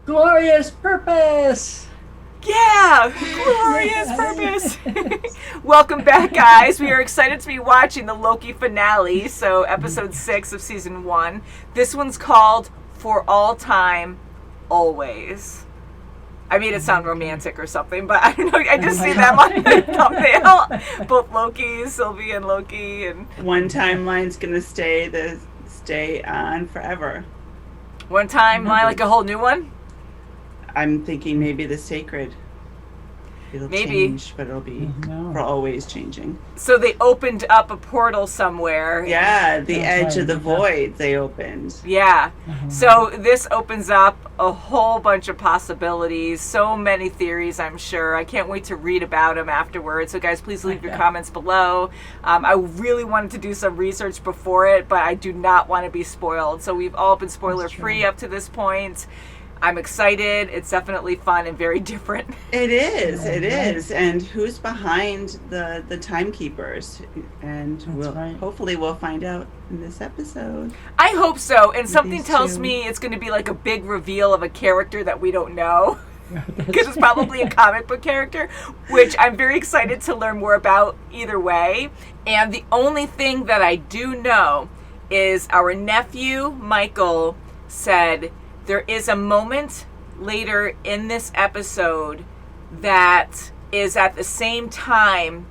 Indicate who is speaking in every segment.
Speaker 1: Glorious purpose!
Speaker 2: Yeah! Glorious purpose! Welcome back, guys. We are excited to be watching the Loki finale, so episode 6 of season 1. This one's called For All Time, Always. I made it sound romantic or something, but I don't know. I just see them on the thumbnail. Both Loki, Sylvie, and Loki. And
Speaker 3: one timeline's gonna stay on forever.
Speaker 2: One timeline, like a whole new one?
Speaker 3: I'm thinking maybe the sacred. It'll change, but it'll be for always changing.
Speaker 2: So they opened up a portal somewhere.
Speaker 3: Yeah, the edge of the void they opened.
Speaker 2: Yeah. So this opens up a whole bunch of possibilities. So many theories, I'm sure. I can't wait to read about them afterwards. So guys, please leave your comments below. I really wanted to do some research before it, but I do not want to be spoiled. So we've all been spoiler free up to this point. I'm excited. It's definitely fun and very different.
Speaker 3: It is. It is. And who's behind the timekeepers? And hopefully we'll find out in this episode.
Speaker 2: I hope so. And something tells me it's going to be like a big reveal of a character that we don't know. Because it's probably a comic book character, which I'm very excited to learn more about either way. And the only thing that I do know is our nephew, Michael, said there is a moment later in this episode that is at the same time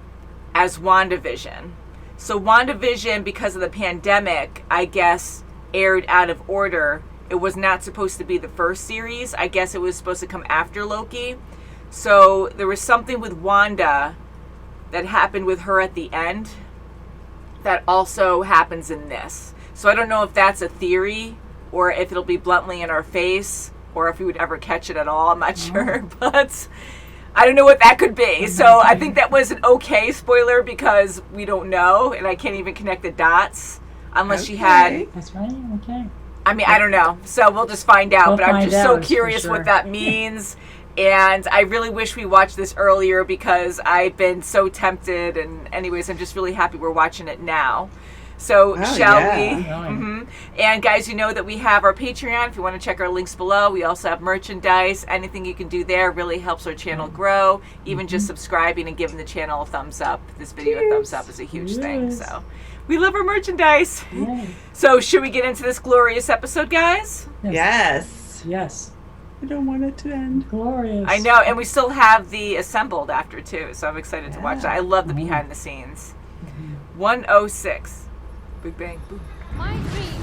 Speaker 2: as WandaVision. So WandaVision, because of the pandemic, I guess, aired out of order. It was not supposed to be the first series. I guess it was supposed to come after Loki. So there was something with Wanda that happened with her at the end that also happens in this. So I don't know if that's a theory or if it'll be bluntly in our face, or if we would ever catch it at all. I'm not sure, but I don't know what that could be. So I think that was an okay spoiler because we don't know, and I can't even connect the dots unless she had.
Speaker 1: That's right. Okay.
Speaker 2: I mean, I don't know. So we'll just find out. But I'm just so curious what that means. And I really wish we watched this earlier because I've been so tempted. And anyways, I'm just really happy we're watching it now. So shall we? And guys, you know that we have our Patreon. If you want to check our links below, we also have merchandise. Anything you can do there really helps our channel grow. Even just subscribing and giving the channel a thumbs up. This video a thumbs up is a huge thing. So we love our merchandise. So should we get into this glorious episode, guys?
Speaker 3: Yes.
Speaker 1: Yes.
Speaker 3: I don't want it to end.
Speaker 1: Glorious.
Speaker 2: I know, and we still have the assembled after too. So I'm excited to watch that. I love the behind the scenes. 106. Big Bang Boom.
Speaker 4: My dream.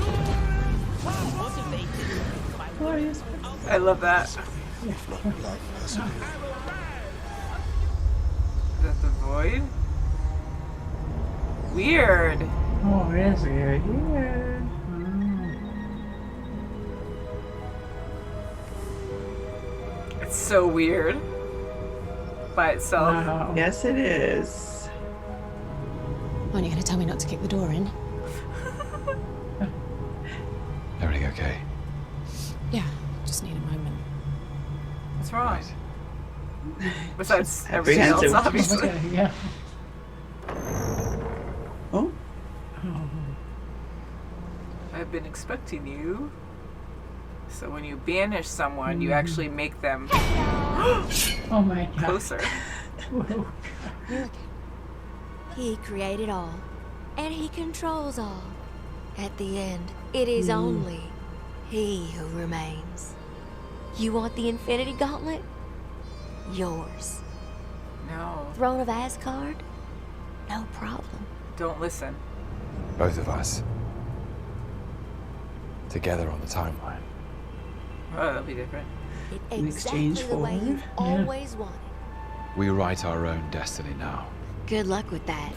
Speaker 1: Glorious.
Speaker 2: I love that. Is that the void? Weird.
Speaker 1: Oh, it is weird. Weird.
Speaker 2: It's so weird by itself.
Speaker 1: Wow.
Speaker 3: Yes, it is.
Speaker 4: Aren't you going to tell me not to kick the door in?
Speaker 5: Everything okay?
Speaker 4: Yeah, just need a moment.
Speaker 2: What's wrong?
Speaker 5: Right.
Speaker 2: Besides everything else,
Speaker 3: apprehensive.
Speaker 2: obviously.
Speaker 1: Okay, yeah.
Speaker 3: Oh.
Speaker 2: I've been expecting you. So when you banish someone, you actually make them
Speaker 1: Oh my God.
Speaker 2: closer.
Speaker 1: Whoa.
Speaker 6: Look, he created all, and he controls all. At the end, it is only he who remains. You want the Infinity Gauntlet? Yours.
Speaker 2: No,
Speaker 6: Throne of Asgard? No problem.
Speaker 2: don't listen.
Speaker 5: Both of us. Together on the timeline.
Speaker 2: Oh, that'll be different.
Speaker 3: In
Speaker 6: Exactly
Speaker 3: exchange
Speaker 6: the way
Speaker 3: for-
Speaker 6: you've always wanted.
Speaker 5: We write our own destiny now.
Speaker 6: Good luck with that.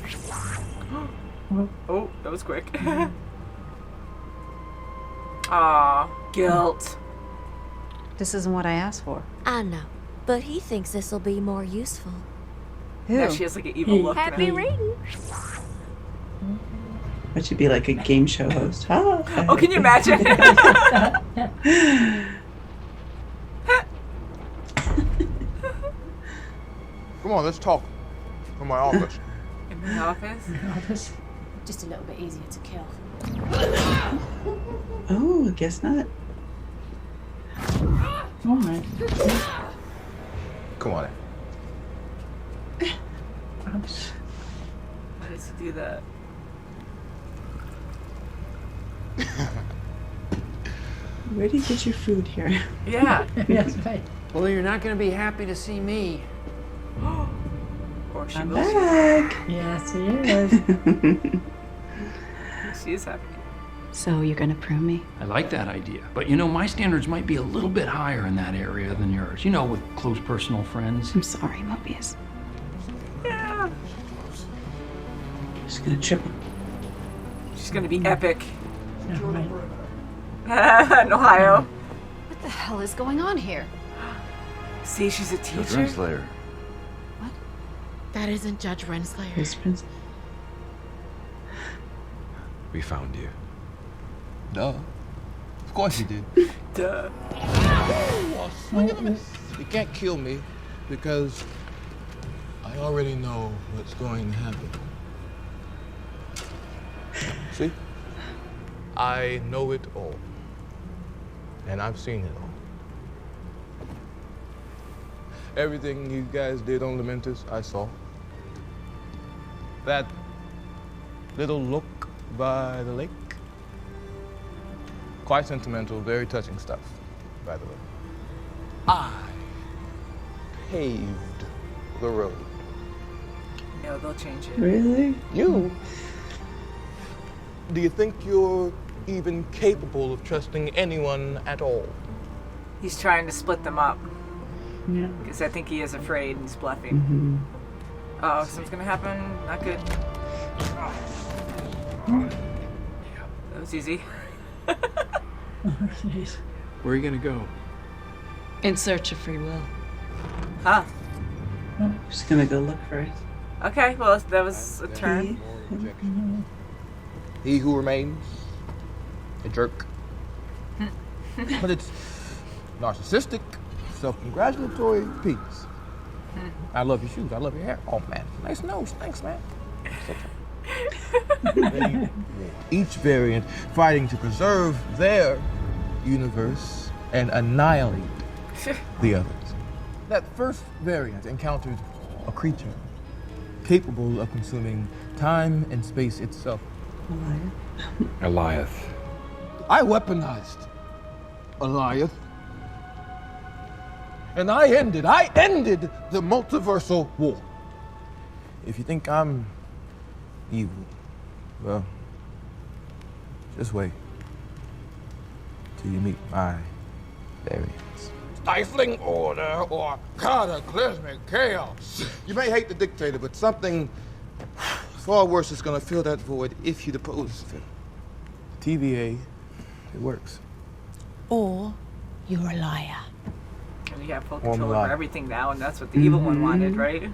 Speaker 2: Oh, that was quick. Aw, guilt.
Speaker 7: This isn't what I asked for.
Speaker 6: I know, but he thinks this'll be more useful.
Speaker 2: Now she has like an evil look.
Speaker 6: Happy
Speaker 2: now.
Speaker 6: reading!
Speaker 3: That should be like a game show host.
Speaker 2: Oh, can you imagine?
Speaker 8: Come on, let's talk. In my office.
Speaker 2: In the office?
Speaker 4: Just a little bit easier to kill.
Speaker 3: Oh, I guess not.
Speaker 1: Oh my.
Speaker 8: Come on in.
Speaker 1: Oops.
Speaker 2: Why does he do that?
Speaker 3: Where do you get your food here?
Speaker 2: Yeah.
Speaker 1: Yes, right.
Speaker 9: Well, you're not going to be happy to see me.
Speaker 2: Or she
Speaker 3: I'm
Speaker 2: will.
Speaker 3: back.
Speaker 1: Yes, he is.
Speaker 2: She is happy.
Speaker 7: So you're gonna prove me?
Speaker 9: I like that idea. But you know, my standards might be a little bit higher in that area than yours. You know, with close personal friends.
Speaker 7: I'm sorry, Mobius.
Speaker 2: Yeah.
Speaker 3: Just gonna trip him.
Speaker 2: She's gonna be epic.
Speaker 1: Yeah, right.
Speaker 2: In Ohio.
Speaker 4: What the hell is going on here?
Speaker 2: See, she's a
Speaker 5: The
Speaker 2: teacher.
Speaker 5: translator.
Speaker 4: That isn't Judge Renslayer.
Speaker 3: His prince.
Speaker 5: We found you.
Speaker 8: Duh. Of course you did.
Speaker 2: Duh.
Speaker 8: You can't kill me because I already know what's going to happen. See? I know it all. And I've seen it all. Everything you guys did on Lamentus, I saw. That little look by the lake. Quite sentimental, very touching stuff, by the way. I paved the road.
Speaker 2: No, they'll change it.
Speaker 3: Really?
Speaker 8: You? Do you think you're even capable of trusting anyone at all?
Speaker 2: He's trying to split them up.
Speaker 1: Yeah.
Speaker 2: Because I think he is afraid and he's bluffing.
Speaker 3: Mm-hmm.
Speaker 2: Oh, something's gonna happen. Not good. That was easy.
Speaker 1: Oh, jeez.
Speaker 9: Where are you going to go?
Speaker 7: In search of free will.
Speaker 2: Huh.
Speaker 3: Just gonna go look for it.
Speaker 2: Okay, well, that was a turn.
Speaker 8: He who remains, a jerk. But it's narcissistic, self-congratulatory piece. I love your shoes. I love your hair. Oh, man. Nice nose. Thanks, man. Each variant fighting to preserve their universe and annihilate the others. That first variant encountered a creature capable of consuming time and space itself.
Speaker 5: Eliath.
Speaker 8: I weaponized Eliath. And I ended the multiversal war. If you think I'm evil, well, just wait till you meet my variants. Stifling order or cataclysmic chaos. You may hate the dictator, but something far worse is gonna fill that void if you depose him. TVA, it works.
Speaker 4: Or you're a liar.
Speaker 2: And you have full
Speaker 8: Or
Speaker 2: control
Speaker 8: Milan.
Speaker 2: over everything now, and that's what the evil one wanted, right?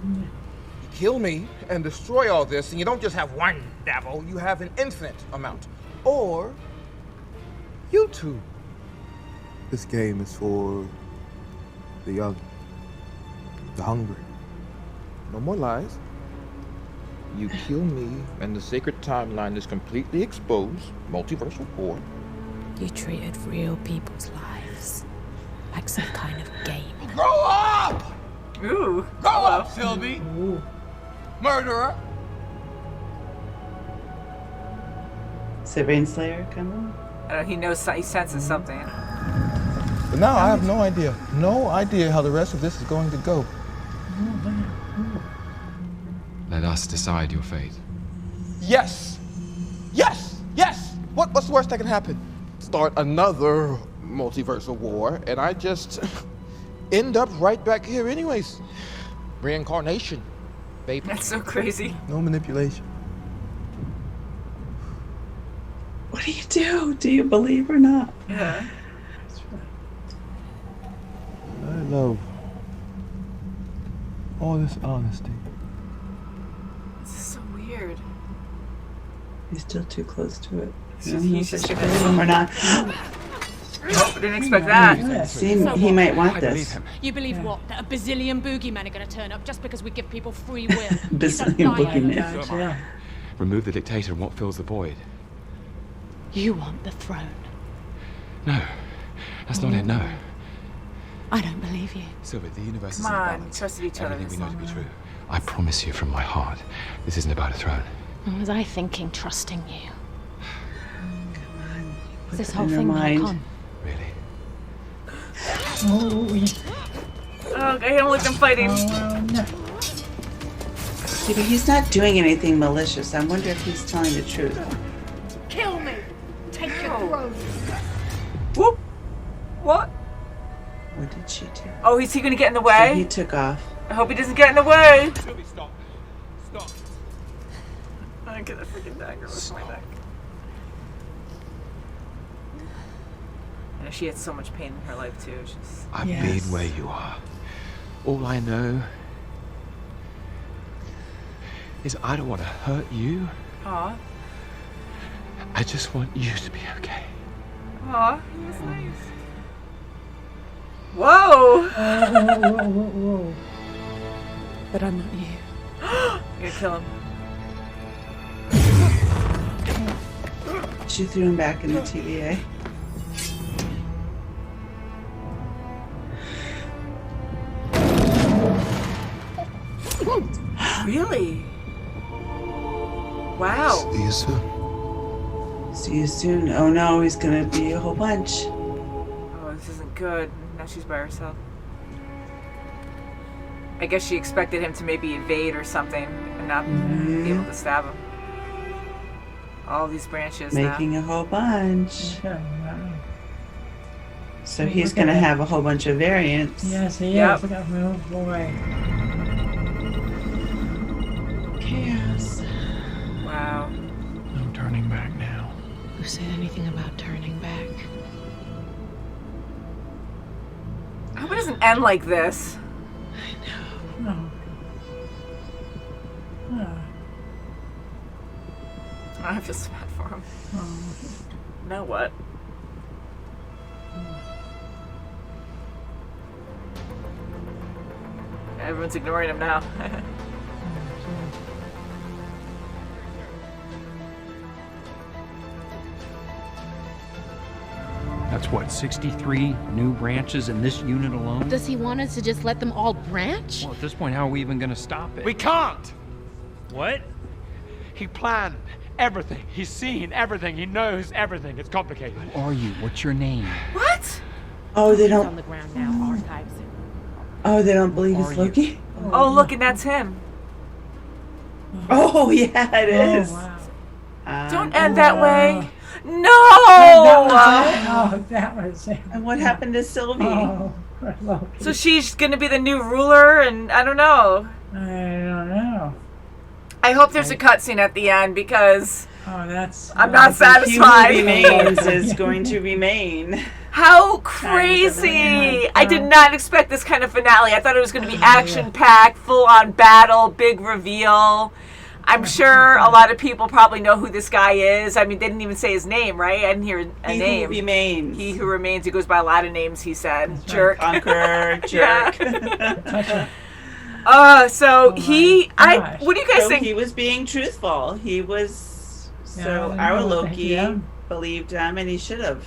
Speaker 8: Kill me and destroy all this, and you don't just have one devil, you have an infinite amount. Or you two. This game is for the young, the hungry. No more lies. You kill me, and the sacred timeline is completely exposed. Multiversal war.
Speaker 4: You treated real people's lives like some kind of game.
Speaker 8: Grow up!
Speaker 2: Ooh.
Speaker 8: Grow up, Sylvie! Murderer!
Speaker 3: Is it Rainslayer coming?
Speaker 2: I don't know, he knows, he senses something.
Speaker 8: But now I have no idea. No idea how the rest of this is going to go.
Speaker 5: Let us decide your fate.
Speaker 8: Yes! Yes! Yes! What's the worst that can happen? Start another multiversal war, and I just end up right back here anyways. Reincarnation, baby.
Speaker 2: That's so crazy.
Speaker 8: No manipulation.
Speaker 3: What do you do? Do you believe or not?
Speaker 2: Yeah.
Speaker 8: I love all this honesty.
Speaker 2: This is so weird.
Speaker 3: He's still too close to it. I don't
Speaker 2: He's
Speaker 3: know if I
Speaker 2: just
Speaker 3: should
Speaker 2: gonna-
Speaker 3: believe him or not.
Speaker 2: Nope, didn't expect that.
Speaker 3: Yes, he might want
Speaker 5: I believe
Speaker 3: this.
Speaker 5: him.
Speaker 10: You believe what? That a bazillion boogeymen are going to turn up just because we give people free will?
Speaker 3: Bazillion boogeymen.
Speaker 1: Yeah.
Speaker 5: Remove the dictator and what fills the void?
Speaker 4: You want the throne.
Speaker 5: No. That's not it, no.
Speaker 4: I don't believe you.
Speaker 5: Sylvie, the universe is
Speaker 2: Come
Speaker 5: in
Speaker 2: on,
Speaker 5: balance.
Speaker 2: trusted each other.
Speaker 5: Everything we know to be true. I promise you from my heart, this isn't about a throne.
Speaker 4: What was I thinking, trusting you?
Speaker 3: Come on.
Speaker 4: Is this
Speaker 3: Put
Speaker 4: whole
Speaker 3: that in
Speaker 4: thing
Speaker 3: your
Speaker 4: like
Speaker 3: mind.
Speaker 4: on?
Speaker 5: Really?
Speaker 1: Oh,
Speaker 2: Oh, I don't like them fighting.
Speaker 1: no.
Speaker 3: See, but he's not doing anything malicious. I wonder if he's telling the truth.
Speaker 10: Kill me! Take your throne!
Speaker 2: Whoop. What?
Speaker 3: What did she do?
Speaker 2: Oh, is he gonna get in the
Speaker 3: So
Speaker 2: way?
Speaker 3: he took off.
Speaker 2: I hope he doesn't get in the way.
Speaker 5: Sylvie, stop. Stop.
Speaker 2: I get a freaking dagger with my neck. I know she had so much pain in her life too. She's...
Speaker 5: I've
Speaker 1: Yes.
Speaker 5: been where you are. All I know is I don't want to hurt you.
Speaker 2: Aw.
Speaker 5: I just want you to be okay.
Speaker 2: Aw, he was nice. Whoa!
Speaker 1: Whoa.
Speaker 4: But I'm not you.
Speaker 2: You're gonna kill him.
Speaker 3: She threw him back in the TVA.
Speaker 2: Really? Wow.
Speaker 8: See you soon.
Speaker 3: See you soon. Oh no, he's gonna be a whole bunch.
Speaker 2: Oh, this isn't good. Now she's by herself. I guess she expected him to maybe evade or something and not be able to stab him. All these branches
Speaker 3: Making a whole bunch.
Speaker 1: Okay, wow.
Speaker 3: So he's gonna have a whole bunch of variants.
Speaker 1: Yes, he
Speaker 2: Yep.
Speaker 1: is. Look at me, oh boy.
Speaker 3: Chaos.
Speaker 2: now. Wow.
Speaker 9: No turning back now.
Speaker 4: Who said anything about turning back?
Speaker 2: I hope it doesn't end like this.
Speaker 1: No. Oh.
Speaker 2: I feel so bad for him.
Speaker 1: Oh.
Speaker 2: Now what? Everyone's ignoring him now.
Speaker 9: That's what, 63 new branches in this unit alone?
Speaker 10: Does he want us to just let them all branch?
Speaker 9: Well, at this point, how are we even gonna stop it?
Speaker 11: We can't!
Speaker 12: What?
Speaker 11: He planned everything. He's seen everything. He knows everything. It's complicated.
Speaker 9: Who are you? What's your name?
Speaker 2: What?
Speaker 3: Oh, they
Speaker 10: It's on
Speaker 3: don't.
Speaker 10: the ground now, archives.
Speaker 3: Oh, they don't believe
Speaker 9: Who
Speaker 3: it's
Speaker 9: are you?
Speaker 3: Loki.
Speaker 2: Oh, look, and that's him.
Speaker 3: Oh yeah, it is.
Speaker 1: Oh, wow.
Speaker 2: Don't end that way. No!
Speaker 1: That was it.
Speaker 3: And what happened to Sylvie?
Speaker 1: Oh, poor Loki.
Speaker 2: So she's gonna be the new ruler, and I don't know.
Speaker 1: I don't know.
Speaker 2: I hope there's a cutscene at the end because
Speaker 1: Oh, that's.
Speaker 2: I'm not
Speaker 3: He who
Speaker 2: satisfied.
Speaker 3: remains is going to remain.
Speaker 2: How crazy! I did not expect this kind of finale. I thought it was going to be action-packed, full-on battle, big reveal. I'm sure a lot of people probably know who this guy is. I mean, they didn't even say his name, right? I didn't hear a
Speaker 3: He
Speaker 2: name.
Speaker 3: who remains.
Speaker 2: He who remains. He goes by a lot of names, he said. Jerk.
Speaker 3: Conqueror,
Speaker 2: Yeah.
Speaker 3: jerk.
Speaker 2: So what do you guys
Speaker 3: So
Speaker 2: think?
Speaker 3: he was being truthful. He was, so
Speaker 1: Yeah, I
Speaker 3: our
Speaker 1: know.
Speaker 3: Loki
Speaker 1: Yeah.
Speaker 3: believed him, and he should have.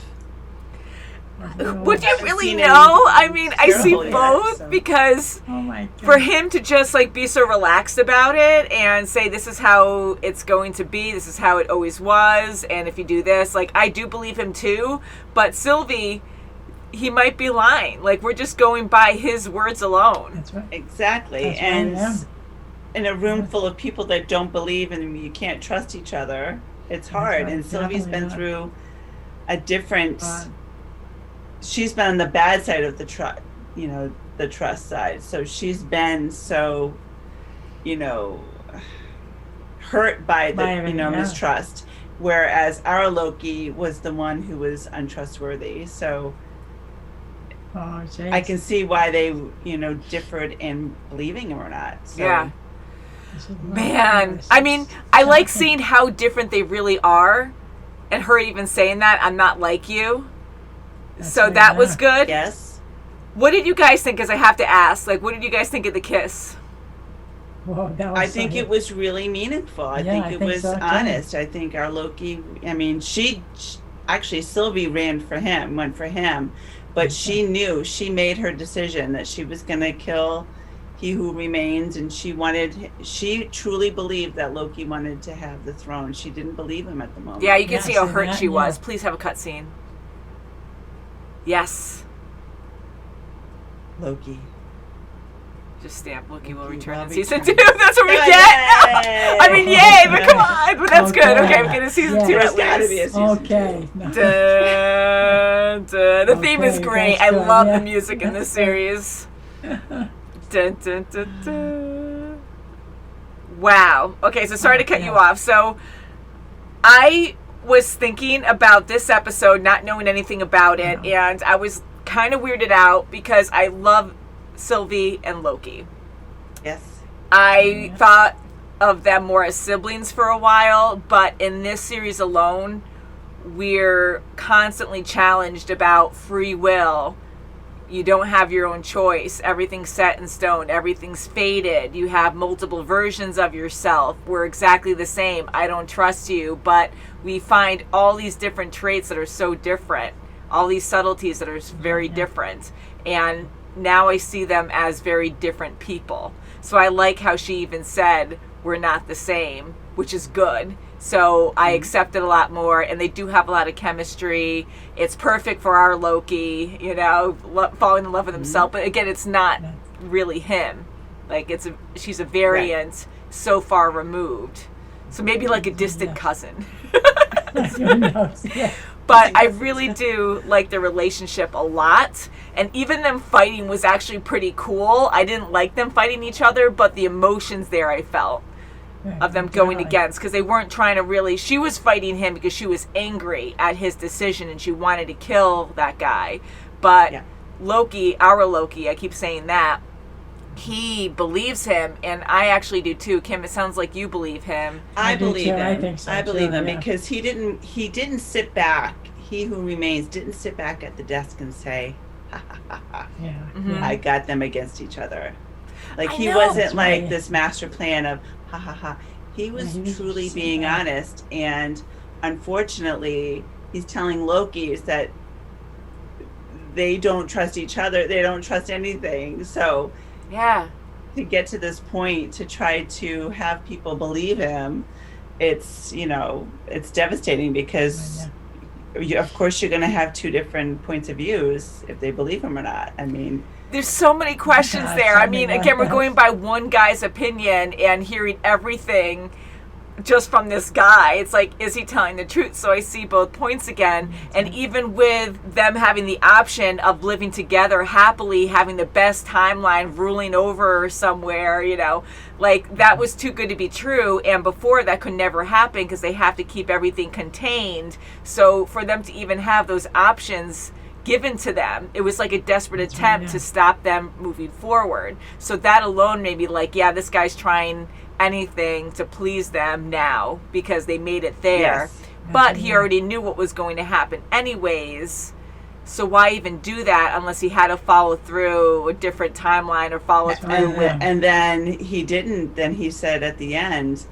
Speaker 2: Would you
Speaker 3: haven't
Speaker 2: really
Speaker 3: seen
Speaker 2: know? I mean, I see
Speaker 3: terrible yet,
Speaker 2: both
Speaker 3: so.
Speaker 2: because
Speaker 1: Oh my God.
Speaker 2: for him to just like be so relaxed about it and say this is how it's going to be, this is how it always was, and if you do this, like I do believe him too. But Sylvie, he might be lying. Like we're just going by his words alone.
Speaker 1: That's right.
Speaker 3: Exactly.
Speaker 1: That's
Speaker 3: And
Speaker 1: right, yeah.
Speaker 3: in a room full of people that don't believe and you can't trust each other, it's hard.
Speaker 1: right,
Speaker 3: And Sylvie's been
Speaker 1: definitely
Speaker 3: through a different.
Speaker 1: Uh,
Speaker 3: She's been on the bad side of the trust, the trust side. So she's been so, hurt by the,
Speaker 1: yeah.
Speaker 3: mistrust. Whereas our Loki was the one who was untrustworthy. So
Speaker 1: Oh, geez.
Speaker 3: I can see why they, differed in believing him or not. So.
Speaker 2: Yeah.
Speaker 1: This is
Speaker 2: Man,
Speaker 1: nice.
Speaker 2: I mean, I like seeing how different they really are, and her even saying that I'm not like you.
Speaker 1: That's
Speaker 2: So
Speaker 1: right,
Speaker 2: that was
Speaker 1: yeah.
Speaker 2: good.
Speaker 3: Yes.
Speaker 2: What did you guys think? Because I have to ask, like, what did you guys think of the kiss?
Speaker 1: Whoa, that was
Speaker 3: I
Speaker 1: so
Speaker 3: think
Speaker 1: good.
Speaker 3: it was really meaningful. I
Speaker 1: Yeah,
Speaker 3: think
Speaker 1: I
Speaker 3: it
Speaker 1: think
Speaker 3: was
Speaker 1: so, too.
Speaker 3: honest. I think our Loki, I mean, actually, Sylvie went for him, But she knew, she made her decision that she was going to kill He Who Remains, and she truly believed that Loki wanted to have the throne. She didn't believe him at the moment.
Speaker 2: Yeah, you can see how hurt she was. Please have a cutscene. Yes.
Speaker 3: Loki.
Speaker 2: Just stamp Loki will return in season 2. That's what we get. I mean, yay, but come on. But that's good. Okay, we get a season 2 at least.
Speaker 1: Okay.
Speaker 2: Dun, dun. The theme is great. I love the music in this series. Dun, dun, dun, dun. Wow. Okay, so sorry to cut you off. So I was thinking about this episode, not knowing anything about it, and I was kind of weirded out because I love Sylvie and Loki.
Speaker 3: Yes.
Speaker 2: I thought of them more as siblings for a while, but in this series alone, we're constantly challenged about free will. You don't have your own choice. Everything's set in stone. Everything's fated. You have multiple versions of yourself. We're exactly the same. I don't trust you, but we find all these different traits that are so different, all these subtleties that are very different. And now I see them as very different people. So I like how she even said, we're not the same, which is good. So I accept it a lot more, and they do have a lot of chemistry. It's perfect for our Loki, you know, falling in love with himself. But again, it's not really him. Like, she's a variant so far removed. So maybe like a distant cousin. But I really do like their relationship a lot. And even them fighting was actually pretty cool. I didn't like them fighting each other, but the emotions there I felt of them going against, because they weren't trying to really, she was fighting him because she was angry at his decision and she wanted to kill that guy. But Loki, our Loki, I keep saying that, he believes him, and I actually do too. Kim, it sounds like you believe him.
Speaker 3: I believe him.
Speaker 1: I think so,
Speaker 3: I believe
Speaker 1: too,
Speaker 3: him because he didn't sit back. He Who Remains didn't sit back at the desk and say, ha ha ha ha. I got them against each other. Like, he wasn't like this master plan of ha ha ha. He was truly being honest, and unfortunately he's telling Loki that they don't trust each other, they don't trust anything. So to get to this point, to try to have people believe him, it's, you know, it's devastating because of course you're going to have two different points of views if they believe him or not. I mean,
Speaker 2: there's so many questions there. I mean, again, we're going by one guy's opinion and hearing everything just from this guy. It's like, is he telling the truth? So I see both points again. And even with them having the option of living together happily, having the best timeline, ruling over somewhere, you know, like, that was too good to be true. And before, that could never happen because they have to keep everything contained. So for them to even have those options given to them, it was like a desperate attempt to stop them moving forward. So that alone made me like, yeah, this guy's trying anything to please them now because they made it there. But he already knew what was going to happen anyways. So why even do that unless he had to follow through a different timeline or follow through with...
Speaker 3: And then he didn't. Then he said at the end,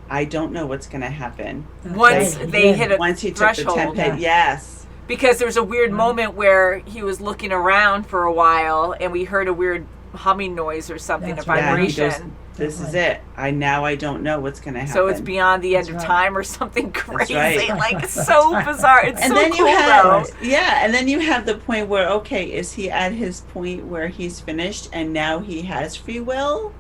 Speaker 3: I don't know what's going to happen.
Speaker 2: Once they hit a
Speaker 3: once he
Speaker 2: threshold.
Speaker 3: took the template,
Speaker 2: Because there was a weird moment where he was looking around for a while and we heard a weird humming noise or something, a vibration.
Speaker 3: Yeah, he goes, this is it. I don't know what's going to happen.
Speaker 2: So it's beyond the end of time or something crazy. Like, it's so bizarre. It's
Speaker 3: and
Speaker 2: so
Speaker 3: then
Speaker 2: cool,
Speaker 3: you have,
Speaker 2: though.
Speaker 3: and then you have the point where, okay, is he at his point where he's finished and now he has free will?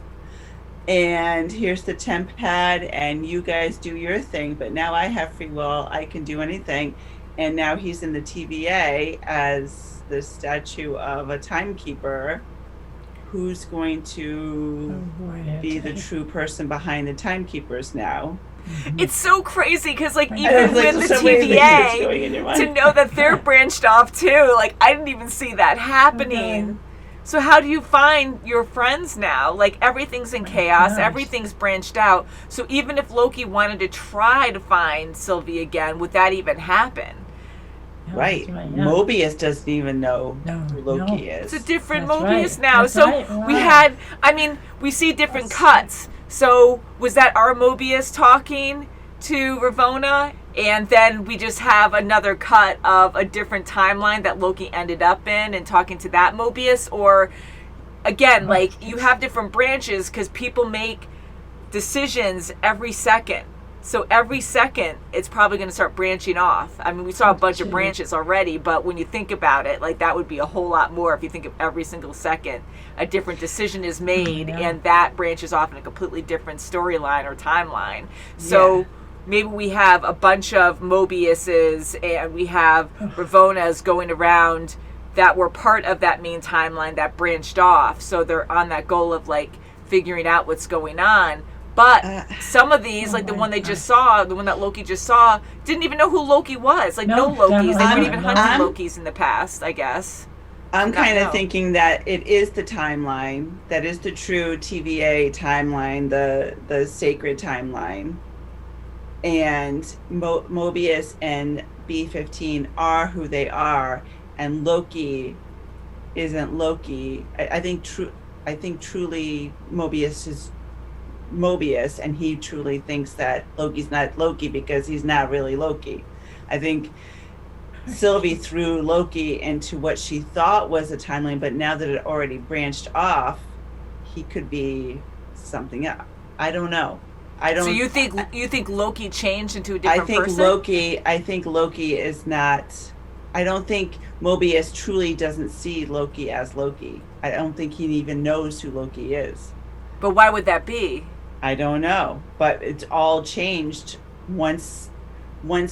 Speaker 3: And here's the temp pad and you guys do your thing, but now I have free will. I can do anything. And now he's in the TVA as the statue of a timekeeper. Who's going to be the true person behind the timekeepers now?
Speaker 2: It's so crazy because, like, even with the TVA, to know that they're branched off too, like, I didn't even see that happening. So how do you find your friends now? Like, everything's in chaos, everything's branched out. So even if Loki wanted to try to find Sylvie again, would that even happen?
Speaker 3: Right. Mobius doesn't even know who Loki is.
Speaker 2: It's a different Mobius now. So we had, I mean, we see different cuts. So was that our Mobius talking to Ravonna And then we just have another cut of a different timeline that Loki ended up in and talking to that Mobius. Or, again, like, you have different branches because people make decisions every second. So every second, it's probably going to start branching off. I mean, we saw a bunch of branches already, but when you think about it, like, that would be a whole lot more if you think of every single second. A different decision is made, and that branches off in a completely different storyline or timeline. So maybe we have a bunch of Mobiuses, and we have Ravonnas going around that were part of that main timeline that branched off. So they're on that goal of, like, figuring out what's going on. But some of these, like the one they just saw, the one that Loki just saw, didn't even know who Loki was. Like, no Lokis. They weren't even hunting Lokis in the past, I guess.
Speaker 3: I'm kind of thinking that it is the timeline. That is the true TVA timeline, the sacred timeline. And Mobius and B-15 are who they are. And Loki isn't Loki. I think truly Mobius is Mobius, and he truly thinks that Loki's not Loki because he's not really Loki. I think Sylvie threw Loki into what she thought was a timeline, but now that it already branched off, he could be something else. I don't know.
Speaker 2: So you think Loki changed into a different person?
Speaker 3: I think Loki is not. I don't think Mobius truly doesn't see Loki as Loki. I don't think he even knows who Loki is.
Speaker 2: But why would that be?
Speaker 3: I don't know, but it's all changed once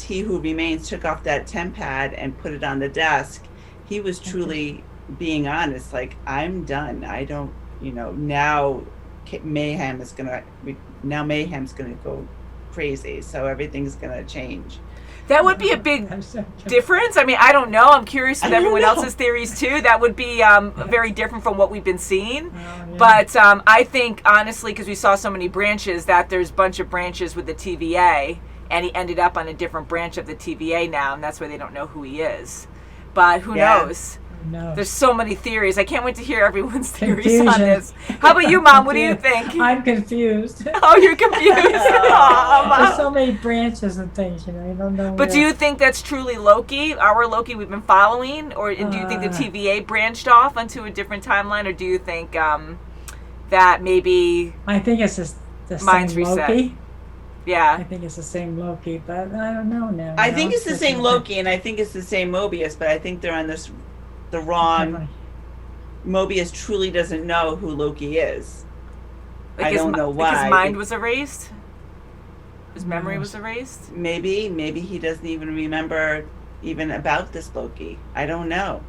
Speaker 3: He Who Remains took off that temp pad and put it on the desk. He was truly being honest, like, I'm done. I don't, now Mayhem's gonna go crazy, so everything's gonna change.
Speaker 2: That would be a big difference. I mean, I don't know. I'm curious with everyone else's theories, too. That would be very different from what we've been seeing. But I think, honestly, because we saw so many branches, that there's a bunch of branches with the TVA, and he ended up on a different branch of the TVA now, and that's why they don't know who he is. But who knows?
Speaker 1: No.
Speaker 2: There's so many theories. I can't wait to hear everyone's theories on this. How about you, Mom? What do you think?
Speaker 1: I'm confused.
Speaker 2: Oh, you're confused.
Speaker 1: There's so many branches and things, you don't know.
Speaker 2: But do you think that's truly Loki, our Loki we've been following? Or do you think the TVA branched off onto a different timeline? Or do you think that maybe...
Speaker 1: I think it's the
Speaker 2: mind's
Speaker 1: same
Speaker 2: reset.
Speaker 1: Loki.
Speaker 2: Yeah.
Speaker 1: I think it's the same Loki, but I don't know now.
Speaker 3: I think it's the same Loki, and I think it's the same Mobius, but I think they're on the wrong. Mobius truly doesn't know who Loki is. I don't know why.
Speaker 2: Like his mind was erased? His memory was erased?
Speaker 3: Maybe he doesn't even remember even about this Loki. I don't know.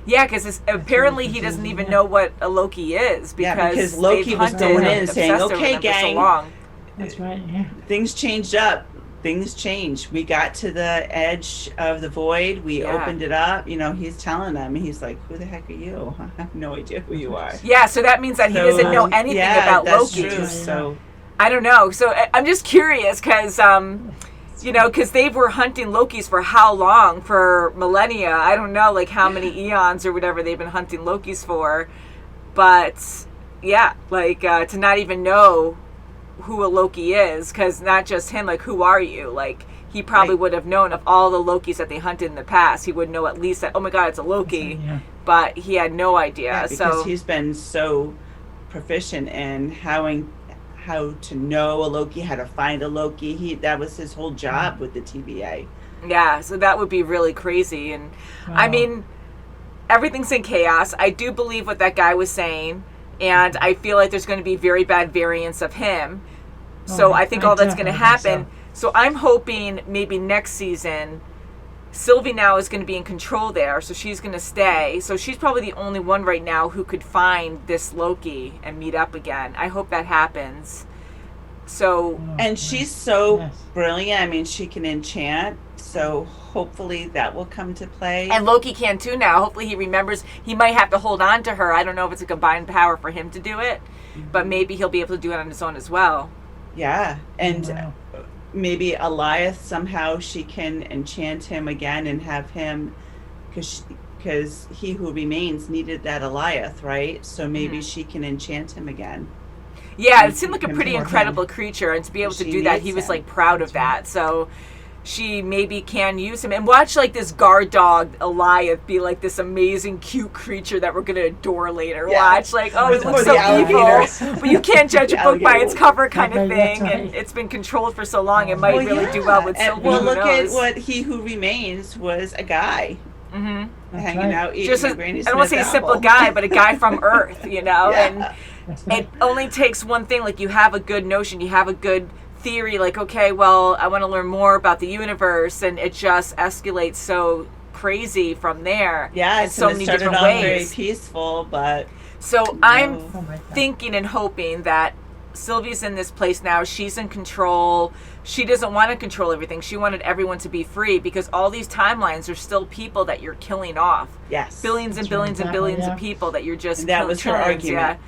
Speaker 2: Yeah, because apparently he doesn't even know what a Loki is, because
Speaker 3: Loki was going in and saying, "Okay, gang,
Speaker 2: so long."
Speaker 1: That's right. Yeah.
Speaker 3: Things changed up. Things changed. We got to the edge of the void. We opened it up. He's telling them. He's like, "Who the heck are you? I have no idea who you are."
Speaker 2: Yeah, so that means that he doesn't know anything about Loki.
Speaker 3: True. So
Speaker 2: I don't know. So I'm just curious because, because they were hunting Lokis for how long? For millennia. I don't know, like how many eons or whatever they've been hunting Lokis for. But yeah, like to not even know who a Loki is, because not just him, like, who are you? Like, he probably would have known of all the Lokis that they hunted in the past. He would know at least that, oh my god, it's a Loki. Yeah. But he had no idea.
Speaker 3: Yeah, because he's been so proficient in how to know a Loki, how to find a Loki. That was his whole job with the TVA.
Speaker 2: Yeah, so that would be really crazy. And I mean, everything's in chaos. I do believe what that guy was saying. And I feel like there's going to be very bad variants of him. So I think all that's going to happen. So I'm hoping maybe next season, Sylvie now is going to be in control there. So she's going to stay. So she's probably the only one right now who could find this Loki and meet up again. I hope that happens. So
Speaker 3: and she's so brilliant. I mean, she can enchant. So hopefully that will come to play.
Speaker 2: And Loki can too now. Hopefully he remembers. He might have to hold on to her. I don't know if it's a combined power for him to do it, but maybe he'll be able to do it on his own as well.
Speaker 3: Yeah, and maybe Elias, somehow she can enchant him again and have him, because He Who Remains needed that Elias, right? So maybe she can enchant him again.
Speaker 2: Yeah, it seemed like a pretty incredible creature, and to be able to do that, he was like proud of that. So she maybe can use him. And watch like this guard dog Eliath be like this amazing cute creature that we're gonna adore later. Watch like, oh, it looks so evil, but you can't judge a book by its cover kind of thing. And it's been controlled for so long, it might really do well with Sylvie.
Speaker 3: Well, look at what He Who Remains was, a guy hanging out eating
Speaker 2: just
Speaker 3: a Granny Smith
Speaker 2: I don't want to say a simple
Speaker 3: apple.
Speaker 2: guy, but a guy from Earth, you know. And it only takes one thing. Like, you have a good notion, you have a good theory, like, okay, well, I want to learn more about the universe, and it just escalates so crazy from there. In so many different ways.
Speaker 3: Very peaceful, but
Speaker 2: so I'm thinking and hoping that Sylvie's in this place now. She's in control. She doesn't want to control everything. She wanted everyone to be free, because all these timelines are still people that you're killing off. Billions and billions and billions of people that you're just
Speaker 3: and that was her argument.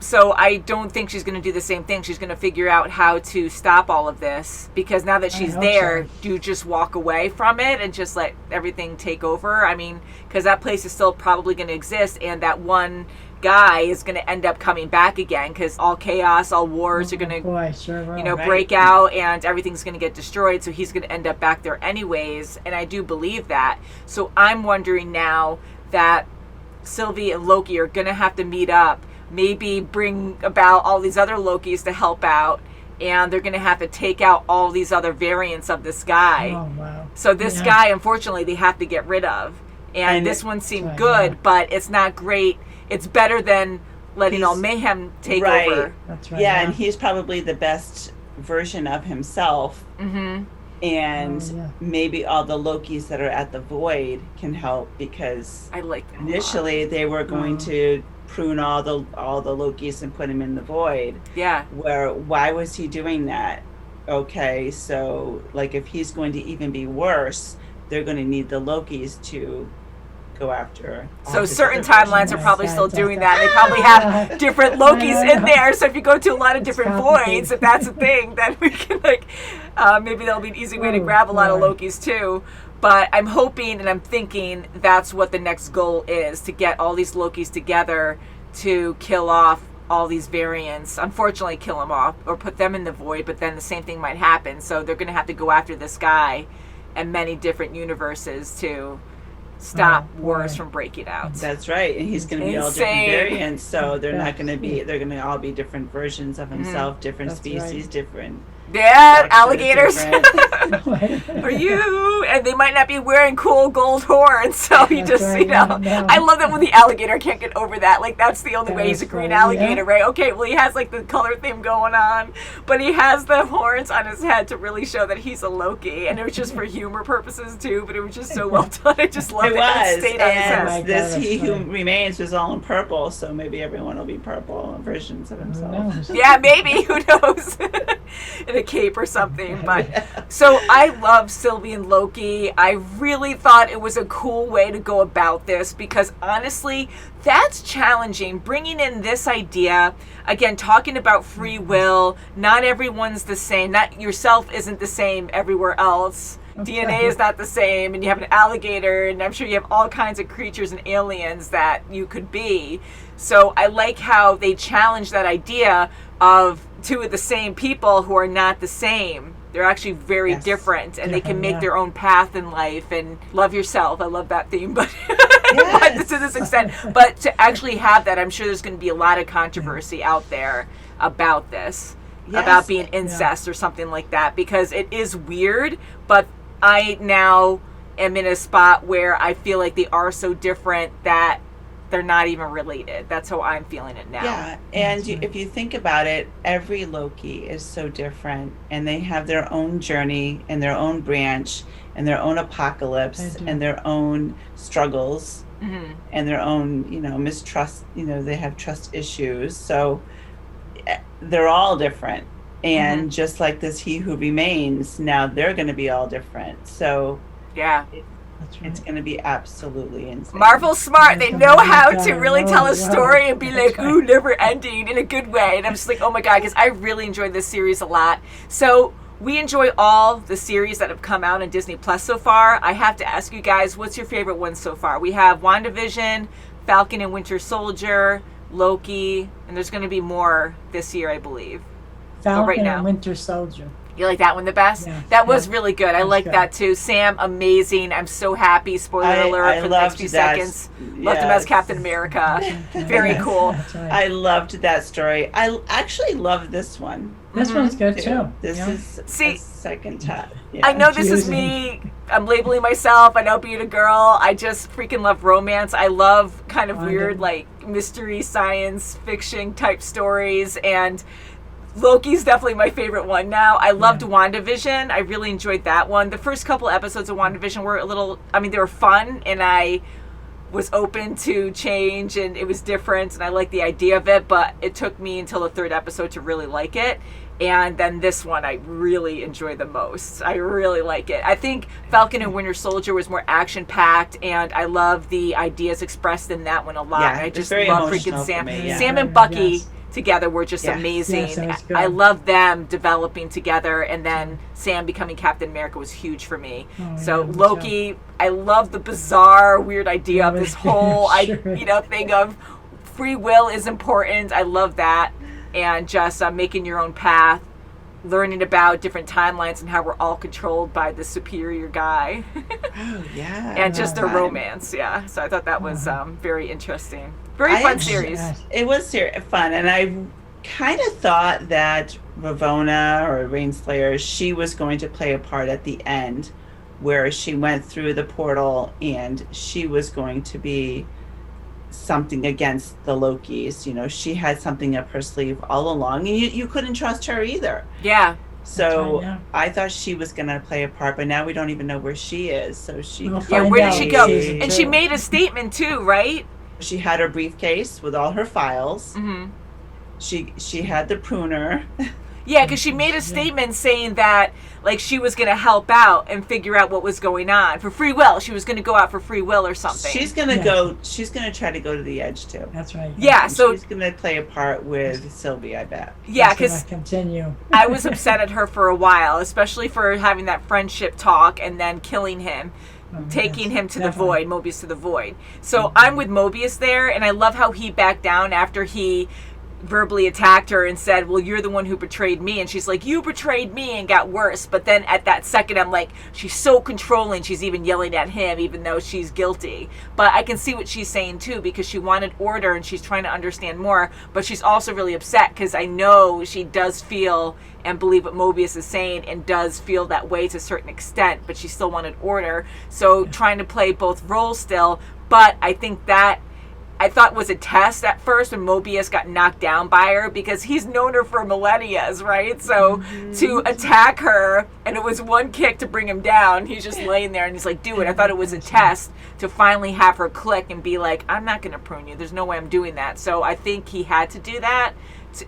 Speaker 2: So I don't think she's going to do the same thing. She's going to figure out how to stop all of this, because now that she's there, do you just walk away from it and just let everything take over? I mean, because that place is still probably going to exist, and that one guy is going to end up coming back again, because all chaos, all wars are going to break out, and everything's going to get destroyed, so he's going to end up back there anyways, and I do believe that. So I'm wondering now that Sylvie and Loki are going to have to meet up, maybe bring about all these other Lokis to help out, and they're going to have to take out all these other variants of this guy. So this guy, unfortunately, they have to get rid of, and this one seemed good, but it's not great. It's better than letting all mayhem take over.
Speaker 3: And he's probably the best version of himself. And maybe all the Lokis that are at the Void can help, because
Speaker 2: I like them
Speaker 3: initially they were going to prune all the Lokis and put him in the Void. Why was he doing that? Okay, so like, if he's going to even be worse, they're going to need the Lokis to go after.
Speaker 2: So certain timelines are probably still doing that. They probably have different Lokis in there. So if you go to a lot of different voids, if that's a thing, then we can maybe that'll be an easy way to grab a lot of Lokis too. But I'm hoping and I'm thinking that's what the next goal is, to get all these Lokis together to kill off all these variants. Unfortunately, kill them off or put them in the void, but then the same thing might happen. So they're going to have to go after this guy and many different universes to stop wars from breaking out.
Speaker 3: That's right. And he's going to be all different variants, so they're not going to be, they're going to all be different versions of himself, different species, different
Speaker 2: alligators. Are you? And they might not be wearing cool gold horns, so you just, I love that when the alligator can't get over that. Like, that's the only way he's a green alligator, right? Okay, well, he has like the color theme going on, but he has the horns on his head to really show that he's a Loki, and it was just for humor purposes too, but it was just so well done. I just love it.
Speaker 3: It was, and this He Who Remains was all in purple, so maybe everyone will be purple versions of himself.
Speaker 2: Yeah, maybe. Who knows? In a cape or something. But so I love Sylvie and Loki. I really thought it was a cool way to go about this, because honestly, that's challenging. Bringing in this idea, again, talking about free will, not everyone's the same. Not yourself isn't the same everywhere else. DNA is not the same, and you have an alligator, and I'm sure you have all kinds of creatures and aliens that you could be. So I like how they challenge that idea of two of the same people who are not the same. They're actually very different, and they can make their own path in life. And love yourself. I love that theme, but but to this extent. But to actually have that, I'm sure there's going to be a lot of controversy out there about this, about being incest or something like that, because it is weird. But I now am in a spot where I feel like they are so different that they're not even related. That's how I'm feeling it now.
Speaker 3: Yeah, and if you think about it, every Loki is so different, and they have their own journey and their own branch and their own apocalypse and their own struggles and their own, mistrust. They have trust issues. So they're all different. And just like this He Who Remains, now they're going to be all different. So it's going to be absolutely insane.
Speaker 2: Marvel's smart. They know how to really tell a story and be like, ooh, never ending, in a good way. And I'm just like, oh my God, because I really enjoyed this series a lot. So we enjoy all the series that have come out on Disney Plus so far. I have to ask you guys, what's your favorite one so far? We have WandaVision, Falcon and Winter Soldier, Loki, and there's going to be more this year, I believe.
Speaker 1: Falcon
Speaker 2: right now.
Speaker 1: and Winter Soldier.
Speaker 2: You like that one the best?
Speaker 1: Yeah,
Speaker 2: that was really good. I like
Speaker 1: good.
Speaker 2: that too. Sam, amazing. I'm so happy. Spoiler alert for the next few seconds. Loved him as Captain America. Very cool.
Speaker 1: That's right.
Speaker 3: I loved that story. I actually loved this one.
Speaker 1: This one's good too.
Speaker 3: This
Speaker 1: Yeah.
Speaker 3: is
Speaker 2: See,
Speaker 3: a second time.
Speaker 2: I know this is me. I'm labeling myself. I know being a girl. I just freaking love romance. I love kind of weird, like, mystery, science fiction type stories. And Loki's definitely my favorite one now. I loved WandaVision. I really enjoyed that one. The first couple episodes of WandaVision were a little, I mean, they were fun, and I was open to change, and it was different, and I liked the idea of it, but it took me until the third episode to really like it. And then this one I really enjoy the most. I really like it. I think Falcon and Winter Soldier was more action-packed, and I love the ideas expressed in that one a lot.
Speaker 3: Yeah,
Speaker 2: and I
Speaker 3: it's
Speaker 2: just
Speaker 3: very
Speaker 2: love
Speaker 3: emotional
Speaker 2: freaking Sam.
Speaker 3: for me, yeah.
Speaker 2: Sam and Bucky together were just
Speaker 3: Yes.
Speaker 2: amazing.
Speaker 1: Yes, that was good.
Speaker 2: I love them developing together, and then Sam becoming Captain America was huge for me. So
Speaker 1: yeah,
Speaker 2: Loki, I love the bizarre, weird idea of this whole,
Speaker 1: Sure.
Speaker 2: thing of free will is important. I love that, and just making your own path, learning about different timelines and how we're all controlled by the superior guy.
Speaker 3: Oh, yeah.
Speaker 2: And just their
Speaker 3: Time.
Speaker 2: romance, yeah. So I thought that was very interesting. Very fun series.
Speaker 3: It was fun, and I kind of thought that Ravonna, or Rainslayer, she was going to play a part at the end, where she went through the portal and she was going to be something against the Lokis. You know, she had something up her sleeve all along, and you couldn't trust her either.
Speaker 2: Yeah.
Speaker 3: So
Speaker 1: right, yeah.
Speaker 3: I thought she was going to play a part, but now we don't even know where she is. So she
Speaker 1: We'll
Speaker 2: Yeah,
Speaker 1: find
Speaker 2: where
Speaker 1: out
Speaker 2: did she
Speaker 1: in
Speaker 2: go?
Speaker 1: season
Speaker 2: And
Speaker 1: two.
Speaker 2: she made a statement too, right?
Speaker 3: She had her briefcase with all her files.
Speaker 2: Mm-hmm.
Speaker 3: She had the pruner.
Speaker 2: Yeah, because she made a statement saying that, like, she was going to help out and figure out what was going on for free will. She was going to go out for free will or something.
Speaker 3: She's gonna go. She's gonna try to go to the edge too.
Speaker 1: That's right.
Speaker 2: Yeah,
Speaker 3: And
Speaker 2: so
Speaker 3: she's gonna play a part with Sylvie, I bet.
Speaker 2: yeah,
Speaker 1: That's
Speaker 2: because
Speaker 1: gonna continue.
Speaker 2: I was upset at her for a while, especially for having that friendship talk and then killing him. Taking him to the void, Mobius to the void. So I'm with Mobius there, and I love how he backed down after he verbally attacked her and said, well, you're the one who betrayed me. And she's like, you betrayed me, and got worse. But then at that second, I'm like, she's so controlling, she's even yelling at him, even though she's guilty. But I can see what she's saying too, because she wanted order and she's trying to understand more. But she's also really upset because I know she does feel and believe what Mobius is saying and does feel that way to a certain extent, but she still wanted order. So trying to play both roles still. But I think that I thought was a test at first when Mobius got knocked down by her, because he's known her for millennia, right? So to attack her, and it was one kick to bring him down, he's just laying there and he's like, do it. I thought it was a test to finally have her click and be like, I'm not going to prune you. There's no way I'm doing that. So I think he had to do that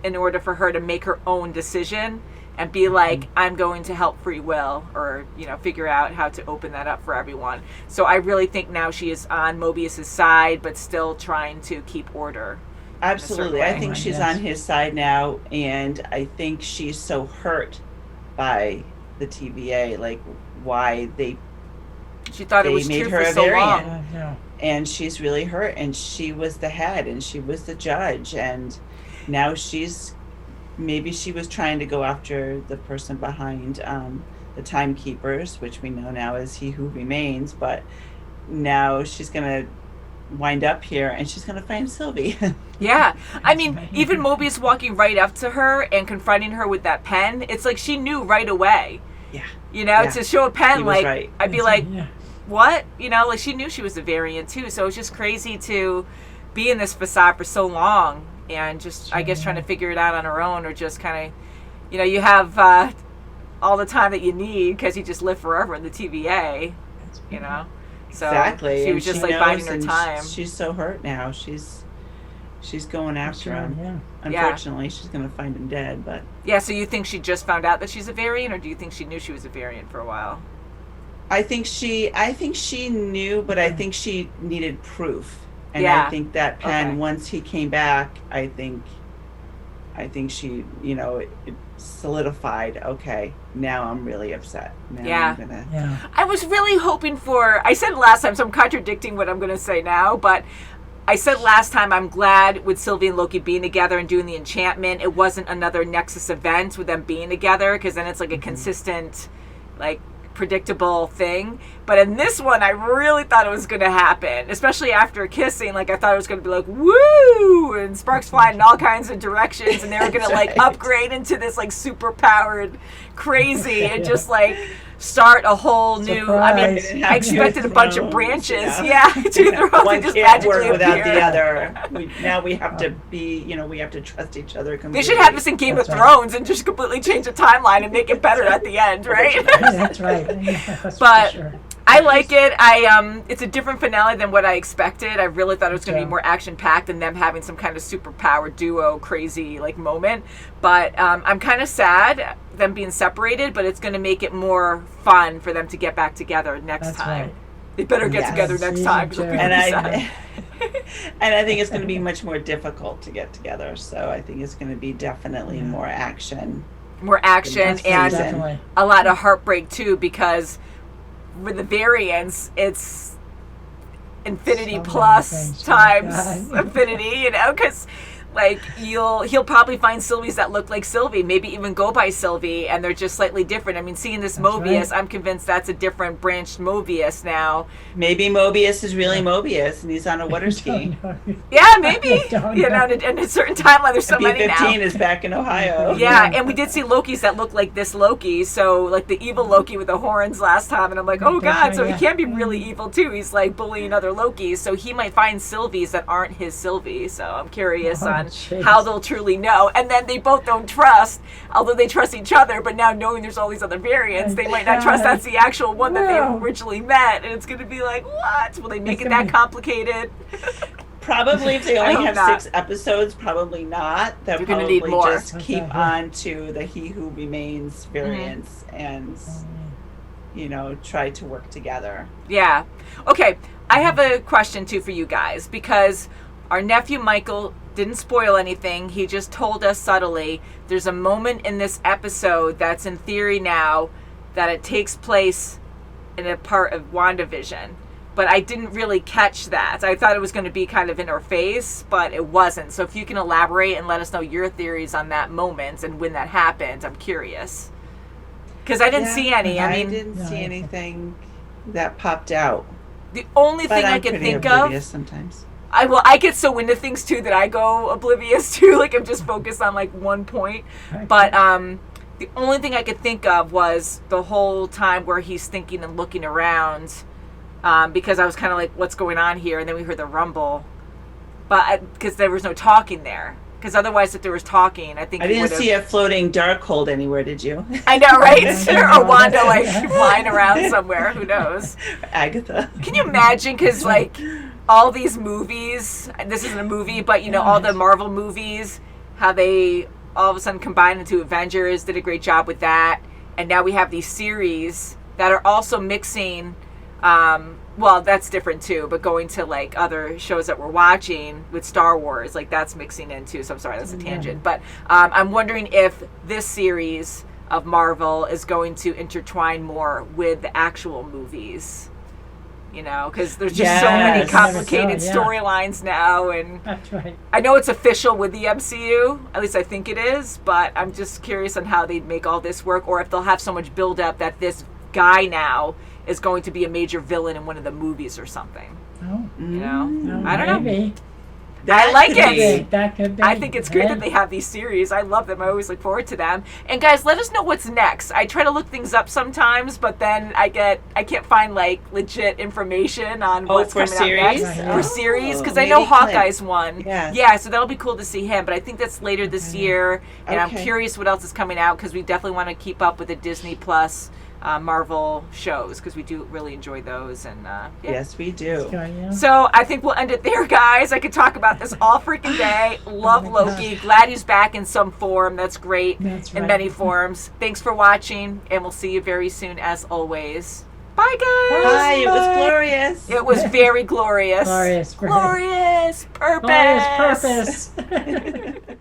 Speaker 2: in order for her to make her own decision and be like, I'm going to help free will, or, you know, figure out how to open that up for everyone. So I really think now she is on Mobius's side, but still trying to keep order.
Speaker 3: Absolutely. I think she's on his side now, and I think she's so hurt by the TVA, like why
Speaker 2: she thought it was
Speaker 3: made
Speaker 2: true
Speaker 3: her
Speaker 2: for
Speaker 3: a
Speaker 2: so
Speaker 3: variant.
Speaker 2: long.
Speaker 1: Yeah.
Speaker 3: And she's really hurt, and she was the head and she was the judge, and now maybe she was trying to go after the person behind the timekeepers, which we know now is He Who Remains, but now she's gonna wind up here and she's gonna find Sylvie.
Speaker 2: Yeah, I mean, even Mobius walking right up to her and confronting her with that pen, it's like she knew right away.
Speaker 3: Yeah.
Speaker 2: You know,
Speaker 3: Yeah.
Speaker 2: to show a pen,
Speaker 3: He was
Speaker 2: like,
Speaker 3: right.
Speaker 2: I'd be like, what? You know, like, she knew she was a variant too, so it's just crazy to be in this facade for so long and just, I guess, trying to figure it out on her own, or just kind of, you know, you have all the time that you need because you just live forever in the TVA, you know? So
Speaker 3: Exactly.
Speaker 2: she was
Speaker 3: And
Speaker 2: just like
Speaker 3: knows,
Speaker 2: biding her
Speaker 3: and
Speaker 2: time.
Speaker 3: She's so hurt now. She's going after him.
Speaker 1: Yeah.
Speaker 3: Unfortunately, she's gonna find him dead, but
Speaker 2: Yeah, so you think she just found out that she's a variant, or do you think she knew she was a variant for a while?
Speaker 3: I think she knew, but I think she needed proof. And
Speaker 2: Yeah.
Speaker 3: I think that pen,
Speaker 2: Okay.
Speaker 3: once he came back, I think she, you know, it solidified, okay, now I'm really upset. Now
Speaker 2: Yeah.
Speaker 3: I'm gonna...
Speaker 1: Yeah.
Speaker 2: I was really hoping for, I said it last time, so I'm contradicting what I'm going to say now, but I said last time I'm glad with Sylvie and Loki being together and doing the enchantment, it wasn't another Nexus event with them being together, because then it's like a consistent, like, predictable thing. But in this one, I really thought it was going to happen, especially after kissing. Like, I thought it was going to be like, woo, and sparks flying in all kinds of directions, and they were going to like upgrade into this like super powered crazy and just like start a whole new. I mean, I expected a bunch of branches. Yeah, two thrones.
Speaker 3: One
Speaker 2: just
Speaker 3: can't work
Speaker 2: magically
Speaker 3: without
Speaker 2: appear.
Speaker 3: the other. Now we have to be, we have to trust each other completely.
Speaker 2: They should have this in Game of Thrones and just completely change the timeline and make it better at the end, right?
Speaker 1: That's right. That's
Speaker 2: But
Speaker 1: for sure.
Speaker 2: I like it. It's a different finale than what I expected. I really thought it was going to be more action packed and them having some kind of superpower duo crazy like moment. But I'm kind of sad them being separated, but it's going to make it more fun for them to get back together next time.
Speaker 1: Right.
Speaker 2: They better get together next time.
Speaker 3: And I think it's going to be much more difficult to get together. So I think it's going to be definitely more action.
Speaker 2: More action and
Speaker 1: Definitely.
Speaker 2: a lot of heartbreak too, because with the variants, it's infinity
Speaker 1: So
Speaker 2: plus
Speaker 1: many things.
Speaker 2: times
Speaker 1: God.
Speaker 2: infinity, because like he'll probably find Sylvies that look like Sylvie, maybe even go by Sylvie, and they're just slightly different. I mean, seeing this Mobius,
Speaker 1: right.
Speaker 2: I'm convinced that's a different branched Mobius now.
Speaker 3: Maybe Mobius is really Mobius and he's on a water ski.
Speaker 2: Yeah, maybe.
Speaker 1: Don't
Speaker 2: You know,
Speaker 1: know.
Speaker 2: and a certain timeline, there's so many now.
Speaker 3: B-15 is back in Ohio.
Speaker 2: Yeah, and we did see Lokis that look like this Loki, so like the evil Loki with the horns last time, and I'm like, oh god, so he can be really evil too. He's like bullying other Lokis, so he might find Sylvies that aren't his Sylvie, so I'm curious on
Speaker 1: jeez.
Speaker 2: how they'll truly know. And then they both don't trust, although they trust each other, but now knowing there's all these other variants, they might not trust that's the actual one that
Speaker 1: No.
Speaker 2: they originally met, and it's going to be like, what? Will they make
Speaker 1: It's
Speaker 2: it
Speaker 1: gonna
Speaker 2: that
Speaker 1: be-
Speaker 2: complicated?
Speaker 3: Probably if they
Speaker 2: I
Speaker 3: only
Speaker 2: hope
Speaker 3: have
Speaker 2: not.
Speaker 3: 6 episodes, probably not. They'll
Speaker 2: You're gonna
Speaker 3: probably
Speaker 2: need more.
Speaker 3: just keep
Speaker 1: Okay.
Speaker 3: on to the He Who Remains variants and, try to work together.
Speaker 2: Yeah. Okay, I have a question too for you guys, because our nephew Michael didn't spoil anything. He just told us subtly there's a moment in this episode that's in theory now that it takes place in a part of WandaVision. But I didn't really catch that. I thought it was going to be kind of in her face, but it wasn't. So if you can elaborate and let us know your theories on that moment and when that happened, I'm curious. Because I didn't see any. I mean,
Speaker 3: didn't see anything that popped out.
Speaker 2: the only
Speaker 3: But
Speaker 2: thing I
Speaker 3: I'm
Speaker 2: could
Speaker 3: pretty
Speaker 2: think
Speaker 3: oblivious
Speaker 2: of,
Speaker 3: sometimes.
Speaker 2: I get so into things too that I go oblivious to, like I'm just focused on like one point. But the only thing I could think of was the whole time where he's thinking and looking around, because I was kind of like, what's going on here? And then we heard the rumble, but because there was no talking there. Because otherwise, if there was talking, I think
Speaker 3: I
Speaker 2: he
Speaker 3: didn't
Speaker 2: would've-
Speaker 3: see a floating Darkhold anywhere, did you?
Speaker 2: I know, right? Or Wanda like flying around somewhere. Who knows?
Speaker 3: Agatha.
Speaker 2: Can you imagine? Because like all these movies, this isn't a movie, but all the Marvel movies, how they all of a sudden combined into Avengers, did a great job with that, and now we have these series that are also mixing. Well, that's different too, but going to like other shows that we're watching with Star Wars, like that's mixing in too. So I'm sorry, that's a tangent. But I'm wondering if this series of Marvel is going to intertwine more with the actual movies. Because there's just so many
Speaker 3: Yes.
Speaker 2: complicated
Speaker 1: Yeah.
Speaker 2: storylines now, and
Speaker 1: That's right.
Speaker 2: I know it's official with the MCU, at least I think it is, but I'm just curious on how they'd make all this work, or if they'll have so much build up that this guy now is going to be a major villain in one of the movies or something.
Speaker 1: Oh,
Speaker 2: I don't know.
Speaker 1: maybe.
Speaker 2: I like
Speaker 3: could
Speaker 2: it.
Speaker 3: be.
Speaker 1: That could be.
Speaker 2: I think it's great
Speaker 1: Yeah.
Speaker 2: that they have these series. I love them. I always look forward to them. And guys, let us know what's next. I try to look things up sometimes, but then I can't find like legit information on what's
Speaker 3: for
Speaker 2: coming
Speaker 3: series?
Speaker 2: out next
Speaker 1: Right.
Speaker 2: for series, because I
Speaker 3: maybe
Speaker 2: know
Speaker 3: Clint.
Speaker 2: Hawkeye's one.
Speaker 3: Yes.
Speaker 2: Yeah, so that'll be cool to see him. But I think that's later this year, and I'm
Speaker 3: Okay.
Speaker 2: curious what else is coming out, because we definitely want to keep up with the Disney Plus Marvel shows, because we do really enjoy those. And yeah.
Speaker 3: Yes, we do.
Speaker 1: Yeah.
Speaker 2: So I think we'll end it there, guys. I could talk about this all freaking day. Love Loki. Glad he's back in some form. That's great.
Speaker 1: That's
Speaker 2: In
Speaker 1: right.
Speaker 2: many forms. Thanks for watching, and we'll see you very soon as always. Bye, guys.
Speaker 3: Hi, it was glorious.
Speaker 2: It was very glorious.
Speaker 1: Glorious.
Speaker 2: Glorious purpose.
Speaker 1: Glorious purpose.